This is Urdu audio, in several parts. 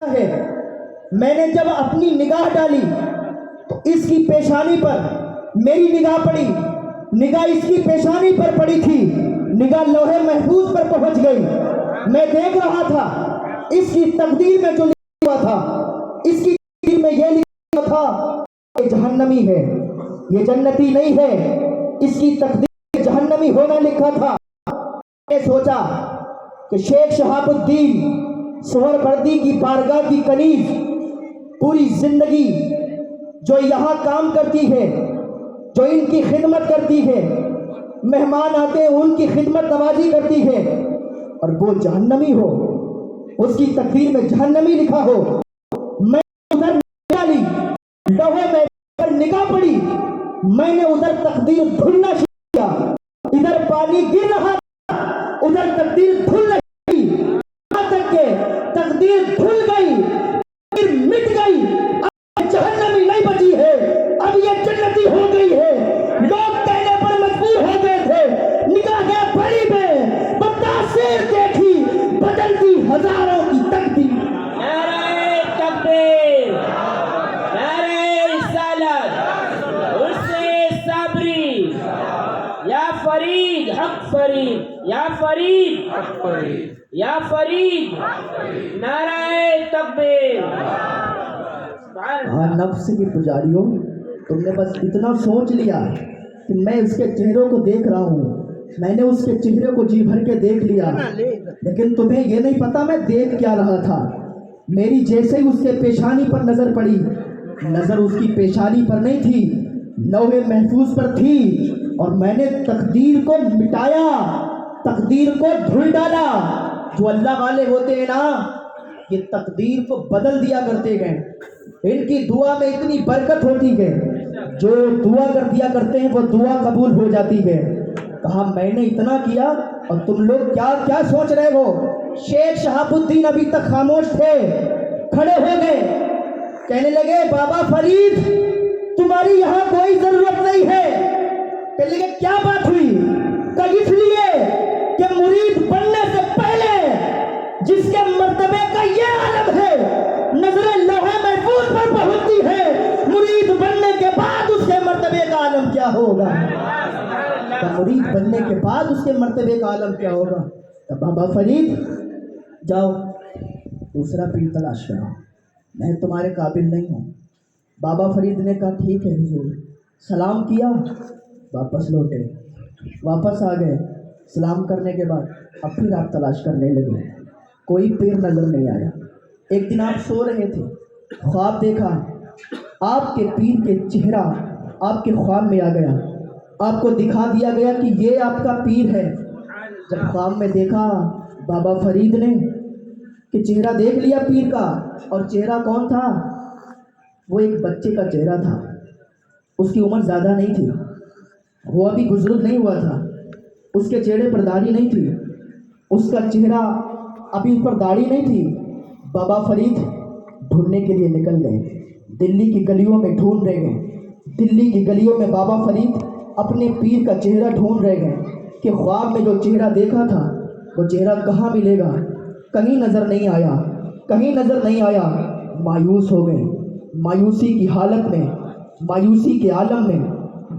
ہے میں نے جب اپنی نگاہ ڈالی تو اس کی پیشانی پر میری نگاہ پڑی، نگاہ اس کی پیشانی پر پڑی تھی، نگاہ لوح محفوظ پر پہنچ گئی۔ میں دیکھ رہا تھا اس کی تقدیر میں جو لکھا ہوا تھا، اس کی تقدیر میں یہ لکھا تھا یہ جہنمی ہے، یہ جنتی نہیں ہے، اس کی تقدیر میں جہنمی ہونا لکھا تھا۔ میں نے سوچا کہ شیخ شہاب الدین سہروردی کی بارگاہ کی کنیز پوری زندگی جو یہاں کام کرتی ہے، جو ان کی خدمت کرتی ہے، مہمان آتے ہیں ان کی خدمت نوازی کرتی ہے، اور وہ جہنمی ہو، اس کی تقدیر میں جہنمی لکھا ہو۔ میں ادھر ڈالی، لوہے میں پر نگاہ پڑی، میں نے ادھر تقدیر دھلنا شروع کیا، ادھر پانی گر رہا تھا، ادھر تقدیر دھل رہی، یہاں تک کہ تقدیر دھل گئی، تقدیر مٹ گئی، اب یہ جہنمی نہیں بچی ہے، اب یہ جنتی ہو گئی ہے۔ لوگ کہنے پر مجبور ہو گئے تھے، نگاہیں بڑی میں متاثر دیکھی بدلتی ہزاروں کی تقدیر۔ نعرہ تکبیر، نعرہ رسالت، عرص صابری، یا فرید حق فرید، یا فرید حق فرید، یا فرید نعرہ تکبیر۔ ہاں نفس کی پجاریوں، تم نے بس اتنا سوچ لیا کہ میں اس کے چہروں کو دیکھ رہا ہوں، میں نے اس کے چہرے کو جی بھر کے دیکھ لیا، لیکن تمہیں یہ نہیں پتا میں دیکھ کیا رہا تھا۔ میری جیسے ہی اس کے پیشانی پر نظر پڑی، نظر اس کی پیشانی پر نہیں تھی، لوح محفوظ پر تھی، اور میں نے تقدیر کو مٹایا، تقدیر کو دھل ڈالا۔ جو اللہ والے ہوتے ہیں نا، یہ تقدیر کو بدل دیا کرتے ہیں، ان کی دعا میں اتنی برکت ہوتی ہے، جو دعا کر دیا کرتے ہیں وہ دعا قبول ہو جاتی ہے۔ کہا میں نے اتنا کیا اور تم لوگ کیا کیا سوچ رہے ہو؟ شیخ شہاب الدین ابھی تک خاموش تھے، کھڑے ہو گئے، کہنے لگے بابا فرید تمہاری یہاں کوئی ضرورت نہیں ہے۔ کہنے لگے کیا بات ہوئی؟ کہ اس لیے کہ مرید بننے سے پہلے جس کے مرتبے کا یہ عالم ہے، نظر لوح محفوظ پر پہنچتی ہے، مرید بننے کے بعد اس کے مرتبے کا عالم کیا ہوگا؟ تو مرید بننے کے بعد اس کے مرتبے کا عالم کیا ہوگا؟ تو بابا فرید جاؤ دوسرا پیر تلاش کرو، میں تمہارے قابل نہیں ہوں۔ بابا فرید نے کہا ٹھیک ہے حضور، سلام کیا، واپس لوٹے، واپس آ گئے۔ سلام کرنے کے بعد اب پھر آپ تلاش کرنے لگے، کوئی پیر نظر نہیں آیا۔ ایک دن آپ سو رہے تھے، خواب دیکھا، آپ کے پیر کے چہرہ آپ کے خواب میں آ گیا، آپ کو دکھا دیا گیا کہ یہ آپ کا پیر ہے۔ جب خواب میں دیکھا بابا فرید نے کہ چہرہ دیکھ لیا پیر کا، اور چہرہ کون تھا؟ وہ ایک بچے کا چہرہ تھا، اس کی عمر زیادہ نہیں تھی، وہ ابھی بزرگ نہیں ہوا تھا، اس کے چہرے پر داڑھی نہیں تھی، اس کا چہرہ ابھی اس پر داڑھی نہیں تھی۔ بابا فرید ڈھونڈنے کے لیے نکل گئے، دلی کی گلیوں میں ڈھونڈ رہے گئے، دلی کی گلیوں میں بابا فرید اپنے پیر کا چہرہ ڈھونڈ رہے گئے کہ خواب میں جو چہرہ دیکھا تھا وہ چہرہ کہاں ملے گا؟ کہیں نظر نہیں آیا، کہیں نظر نہیں آیا۔ مایوس ہو گئے، مایوسی کی حالت میں، مایوسی کے عالم میں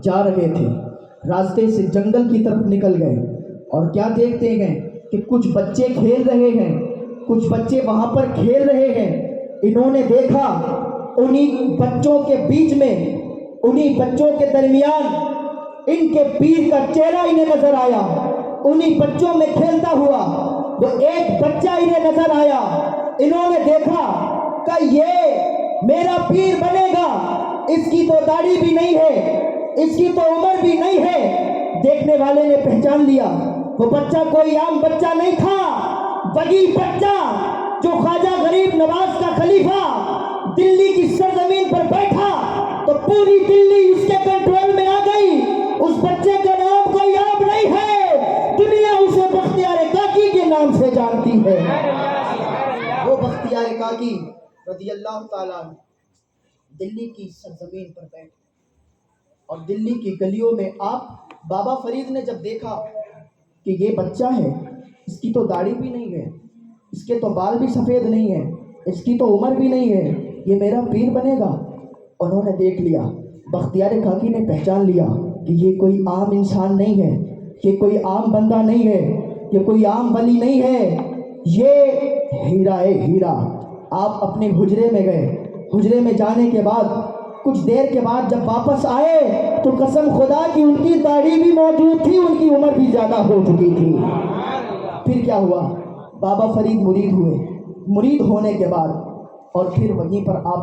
جا رہے تھے، راستے سے جنگل کی طرف نکل گئے، اور کیا دیکھتے ہیں کہ کچھ بچے کھیل رہے ہیں، کچھ بچے وہاں پر کھیل رہے ہیں۔ انہوں نے دیکھا انہی بچوں کے بیچ میں، انہی بچوں کے درمیان ان کے پیر کا چہرہ انہیں نظر آیا، انہی بچوں میں کھیلتا ہوا وہ ایک بچہ انہیں نظر آیا۔ انہوں نے دیکھا کہ یہ میرا پیر بنے گا، اس کی تو داڑھی بھی نہیں ہے، اس کی تو عمر بھی نہیں ہے۔ دیکھنے والے نے پہچان لیا وہ بچہ کوئی عام بچہ نہیں تھا، وہی بچہ جو خواجہ غریب نواز کا خلیفہ دلی کی سرزمین پر بیٹھا تو پوری دلی اس کے کنٹرول میں آ گئی۔ اس بچے کا نام کوئی عام نہیں ہے، دنیا اسے بختیار کاکی کے نام سے جانتی ہے۔ وہ بختیار کاکی رضی اللہ تعالیٰ عنہ دلی کی سرزمین پر بیٹھے، اور دلی کی گلیوں میں آپ بابا فرید نے جب دیکھا کہ یہ بچہ ہے، اس کی تو داڑھی بھی نہیں ہے، اس کے تو بال بھی سفید نہیں ہیں، اس کی تو عمر بھی نہیں ہے, یہ میرا پیر بنے گا. انہوں نے دیکھ لیا, بختیار کاکی نے پہچان لیا کہ یہ کوئی عام انسان نہیں ہے, یہ کوئی عام بندہ نہیں ہے, یہ کوئی عام ولی نہیں ہے, یہ ہیرا ہے ہیرا. آپ اپنے حجرے میں گئے. حجرے میں جانے کے بعد کچھ دیر کے بعد جب واپس آئے تو قسم خدا کی ان کی داڑھی بھی موجود تھی, ان کی عمر بھی زیادہ ہو چکی تھی. پھر کیا ہوا, بابا فرید مرید ہوئے. مرید ہونے کے بعد اور پھر وہیں پر آپ